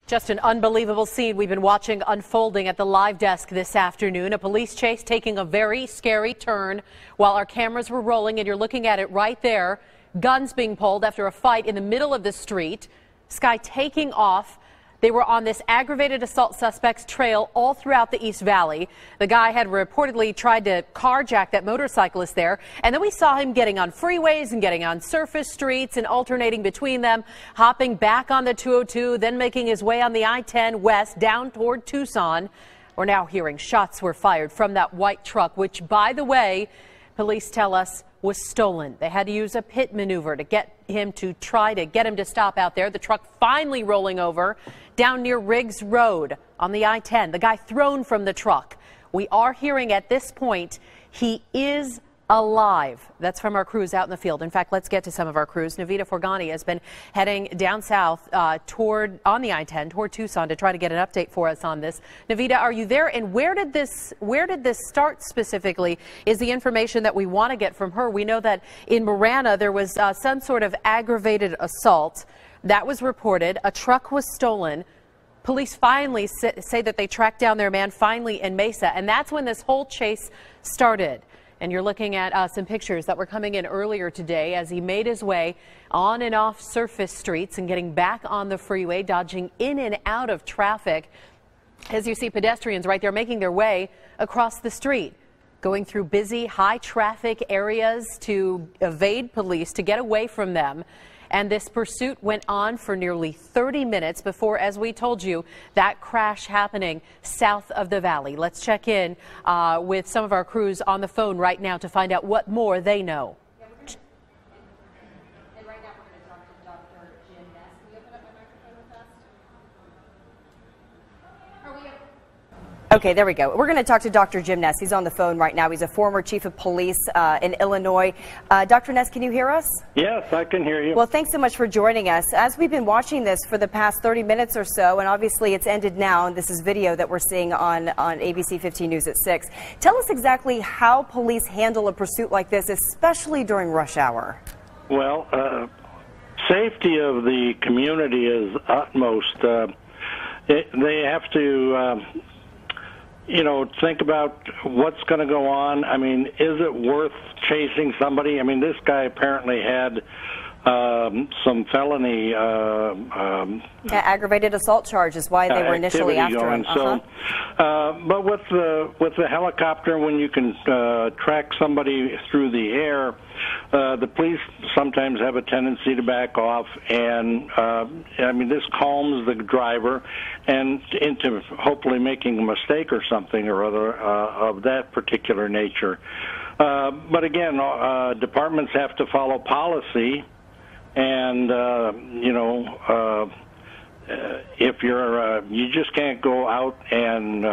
Just an unbelievable scene we've been watching unfolding at the live desk this afternoon. A police chase taking a very scary turn while our cameras were rolling, and you're looking at it right there. Guns being pulled after a fight in the middle of the street. This guy taking off. They were on this aggravated assault suspect's trail all throughout the East Valley. The guy had reportedly tried to carjack that motorcyclist there. And then we saw him getting on freeways and getting on surface streets and alternating between them, hopping back on the 202, then making his way on the I-10 west down toward Tucson. We're now hearing shots were fired from that white truck, which, by the way, police tell us was stolen. They had to use a pit maneuver to get him to stop out there. The truck finally rolling over down near Riggs Road on the I-10. The guy thrown from the truck. We are hearing at this point he is alive. That's from our crews out in the field. In fact, let's get to some of our crews. Navita Forgani has been heading down south on the I-10 toward Tucson to try to get an update for us on this. Navita, are you there? And where did this start specifically is the information that we want to get from her. We know that in Marana there was some sort of aggravated assault that was reported. A truck was stolen. Police finally say that they tracked down their man finally in Mesa, and that's when this whole chase started. And you're looking at some pictures that were coming in earlier today as he made his way on and off surface streets and getting back on the freeway, dodging in and out of traffic. As you see pedestrians right there making their way across the street, going through busy, high traffic areas to evade police, to get away from them. And this pursuit went on for nearly 30 minutes before, as we told you, that crash happening south of the valley. Let's check in with some of our crews on the phone right now to find out what more they know. And right now we're going to talk to Dr. Jim Ness. Can you open up my microphone with us? Okay, there we go. We're going to talk to Dr. Jim Ness. He's on the phone right now. He's a former chief of police in Illinois. Dr. Ness, can you hear us? Yes, I can hear you. Well, thanks so much for joining us. As we've been watching this for the past 30 minutes or so, and obviously it's ended now, and this is video that we're seeing on ABC 15 News at 6. Tell us exactly how police handle a pursuit like this, especially during rush hour. Well, safety of the community is utmost. They have to... think about what's going to go on. I mean, is it worth chasing somebody? I mean, this guy apparently had some felony aggravated assault charge is why they were initially after him. So, but with the helicopter, when you can track somebody through the air, the police sometimes have a tendency to back off, and I mean, this calms the driver and into hopefully making a mistake or something or other of that particular nature. But again, departments have to follow policy, and if you're you just can't go out and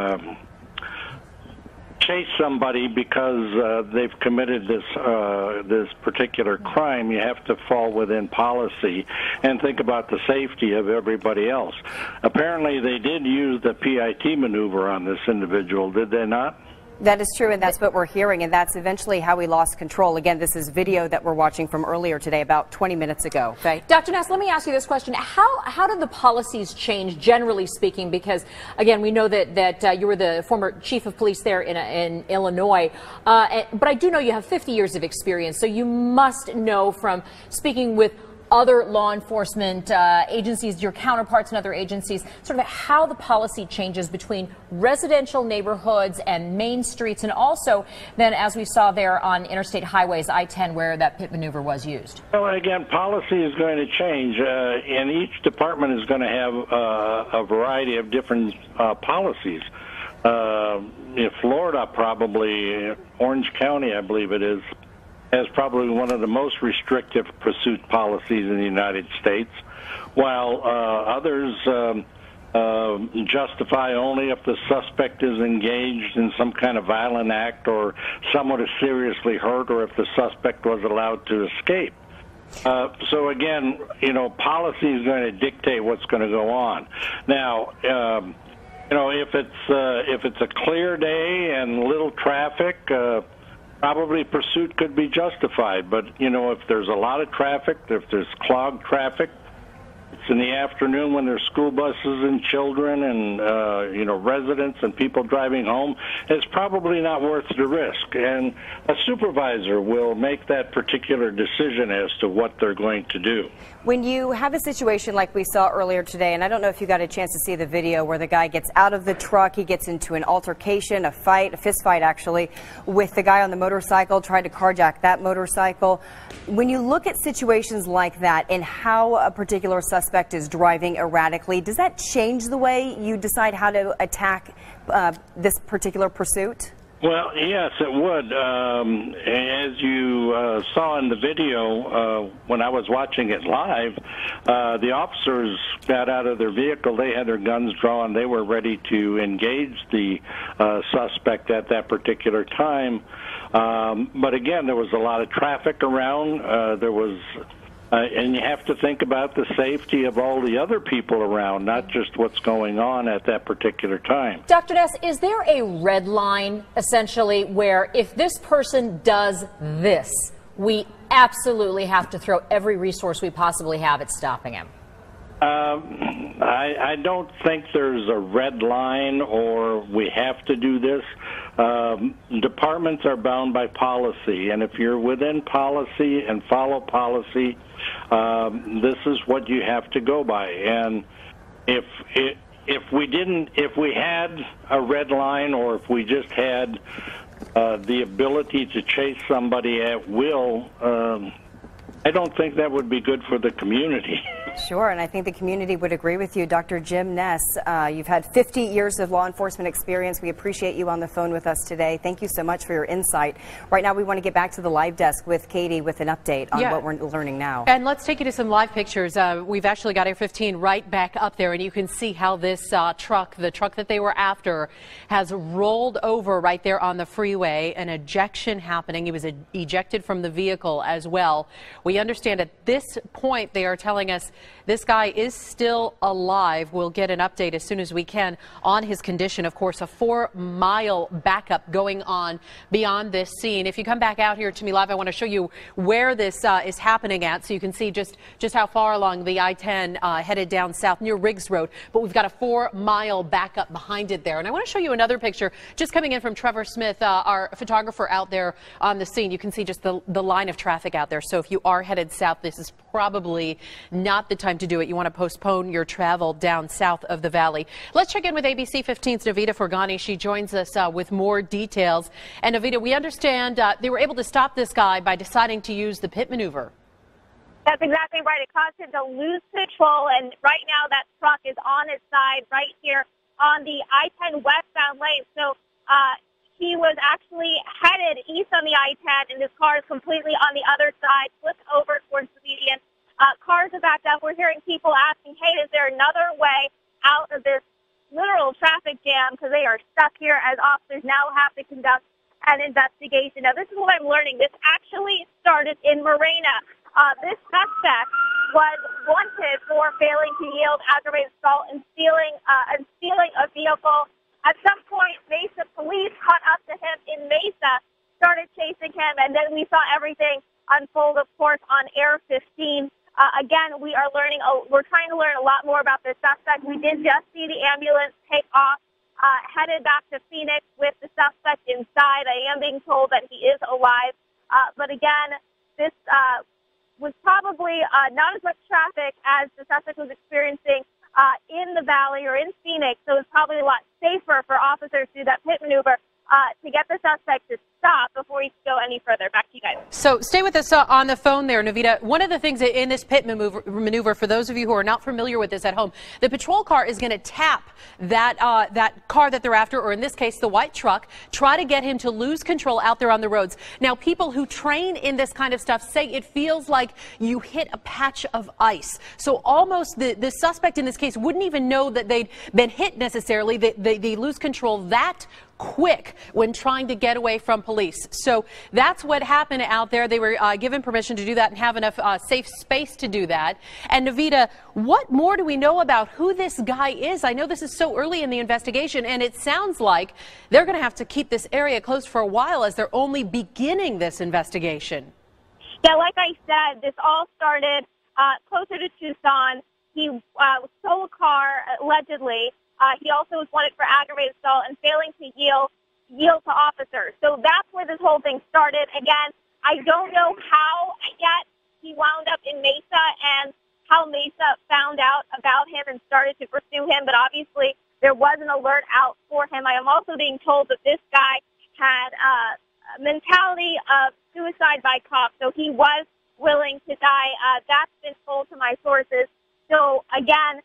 chase somebody because they've committed this particular crime. You have to fall within policy and think about the safety of everybody else. Apparently, they did use the PIT maneuver on this individual, did they not? That is true, and that's what we're hearing, and that's eventually how he lost control. Again, this is video that we're watching from earlier today, about 20 minutes ago. Okay? Dr. Ness, let me ask you this question. How did the policies change, generally speaking? Because, again, we know that you were the former chief of police there in Illinois, but I do know you have 50 years of experience, so you must know from speaking with other law enforcement agencies, your counterparts in other agencies, sort of how the policy changes between residential neighborhoods and main streets, and also then, as we saw there on interstate highways, I-10, where that pit maneuver was used. Well, again, policy is going to change, and each department is going to have a variety of different policies. In Florida, probably, Orange County, I believe it is, has probably one of the most restrictive pursuit policies in the United States, while others justify only if the suspect is engaged in some kind of violent act or someone is seriously hurt or if the suspect was allowed to escape. So again, policy is going to dictate what's going to go on. Now, if it's a clear day and little traffic, probably pursuit could be justified. But if there's a lot of traffic, if there's clogged traffic, it's in the afternoon when there's school buses and children and residents and people driving home, it's probably not worth the risk. And a supervisor will make that particular decision as to what they're going to do. When you have a situation like we saw earlier today, and I don't know if you got a chance to see the video where the guy gets out of the truck, he gets into an altercation, a fist fight actually, with the guy on the motorcycle, tried to carjack that motorcycle. When you look at situations like that and how a particular suspect is driving erratically, does that change the way you decide how to attack this particular pursuit? Well, yes, it would. As you saw in the video, when I was watching it live, the officers got out of their vehicle. They had their guns drawn. They were ready to engage the suspect at that particular time. But again, there was a lot of traffic around. And you have to think about the safety of all the other people around, not just what's going on at that particular time. Dr. Ness, is there a red line, essentially, where if this person does this, we absolutely have to throw every resource we possibly have at stopping him? I don't think there's a red line or we have to do this. Departments are bound by policy, and if you're within policy and follow policy, this is what you have to go by. And if we had a red line, or if we just had the ability to chase somebody at will, I don't think that would be good for the community. Sure, and I think the community would agree with you. Dr. Jim Ness, you've had 50 years of law enforcement experience. We appreciate you on the phone with us today. Thank you so much for your insight. Right now, we want to get back to the live desk with Katie with an update on what we're learning now. And let's take you to some live pictures. We've actually got Air 15 right back up there, and you can see how this truck, the truck that they were after, has rolled over right there on the freeway. An ejection happening. He was ejected from the vehicle as well. We understand at this point they are telling us this guy is still alive. We'll get an update as soon as we can on his condition. Of course, a 4-mile backup going on beyond this scene. If you come back out here to me live, I want to show you where this is happening at, so you can see just how far along the I-10 headed down south near Riggs Road. But we've got a 4-mile backup behind it there. And I want to show you another picture just coming in from Trevor Smith, our photographer out there on the scene. You can see just the line of traffic out there. So if you are headed south, this is probably not the time to do it. You want to postpone your travel down south of the valley. Let's check in with ABC 15's Navita Forghani. She joins us with more details. And Navita, we understand they were able to stop this guy by deciding to use the pit maneuver. That's exactly right. It caused him to lose control, and right now that truck is on its side right here on the I-10 westbound lane. So he was actually headed east on the I-10, and his car is completely on the other side, flipped over towards the median. Cars are backed up. We're hearing people asking, hey, is there another way out of this literal traffic jam? Because they are stuck here as officers now have to conduct an investigation. Now, this is what I'm learning. This actually started in Marina. This suspect was wanted for failing to yield aggravated assault and stealing a vehicle. At some point, Mesa police caught up to him in Mesa, started chasing him, and then we saw everything unfold, of course, on Air 15. Again, we're trying to learn a lot more about this suspect. We did just see the ambulance take off, headed back to Phoenix with the suspect inside. I am being told that he is alive. But again, this was probably not as much traffic as the suspect was experiencing in the valley or in Phoenix, so it's probably a lot safer for officers to do that pit maneuver to get the suspect to stop before he can go any further. Back to you guys. So stay with us on the phone there, Navita. One of the things in this pit maneuver, for those of you who are not familiar with this at home, the patrol car is going to tap that car that they're after, or in this case, the white truck, try to get him to lose control out there on the roads. Now, people who train in this kind of stuff say it feels like you hit a patch of ice. So almost the suspect in this case wouldn't even know that they'd been hit necessarily. They lose control that quick when trying to get away from police. So that's what happened out there. They were given permission to do that and have enough safe space to do that. And Navita, what more do we know about who this guy is? I know this is so early in the investigation, and it sounds like they're going to have to keep this area closed for a while as they're only beginning this investigation. Yeah, like I said, this all started closer to Tucson. He stole a car, allegedly. He also was wanted for aggravated assault and failing to yield to officers. So that's where this whole thing started. Again, I don't know how yet he wound up in Mesa and how Mesa found out about him and started to pursue him, but obviously there was an alert out for him. I am also being told that this guy had a mentality of suicide by cop, so he was willing to die. That's been told to my sources. So, again,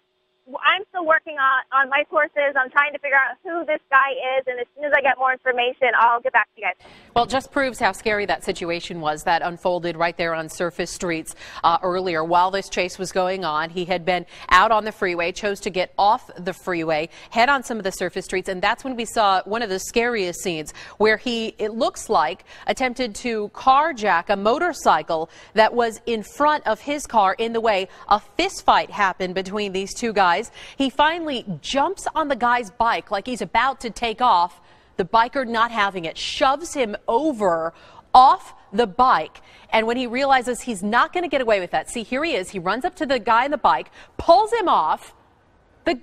I'm still working on my sources. I'm trying to figure out who this guy is, and as soon as I get more information, I'll get back to you guys. Well, it just proves how scary that situation was that unfolded right there on surface streets earlier. While this chase was going on, he had been out on the freeway, chose to get off the freeway, head on some of the surface streets, and that's when we saw one of the scariest scenes where he, it looks like, attempted to carjack a motorcycle that was in front of his car in the way. A fist fight happened between these two guys. He finally jumps on the guy's bike like he's about to take off. The biker not having it, shoves him over off the bike. And when he realizes he's not going to get away with that, see, here he is. He runs up to the guy on the bike, pulls him off.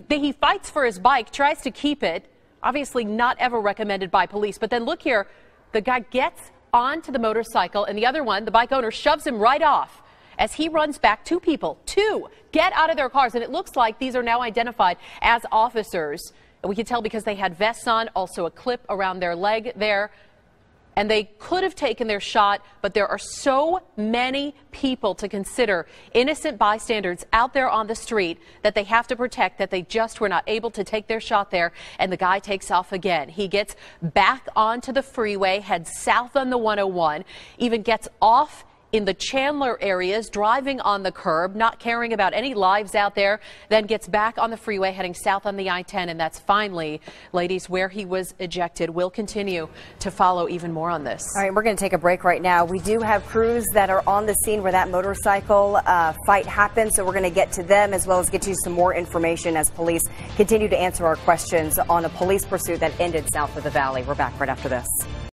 He fights for his bike, tries to keep it. Obviously not ever recommended by police. But then look here, the guy gets onto the motorcycle and the other one, the bike owner, shoves him right off. As he runs back, two get out of their cars. And it looks like these are now identified as officers. And we can tell because they had vests on, also a clip around their leg there. And they could have taken their shot, but there are so many people to consider, innocent bystanders out there on the street that they have to protect, that they just were not able to take their shot there. And the guy takes off again. He gets back onto the freeway, heads south on the 101, even gets off in the Chandler areas, driving on the curb, not caring about any lives out there, then gets back on the freeway heading south on the I-10. And that's finally, ladies, where he was ejected. We'll continue to follow even more on this. All right, we're going to take a break right now. We do have crews that are on the scene where that motorcycle fight happened, so we're going to get to them as well as get you some more information as police continue to answer our questions on a police pursuit that ended south of the valley. We're back right after this.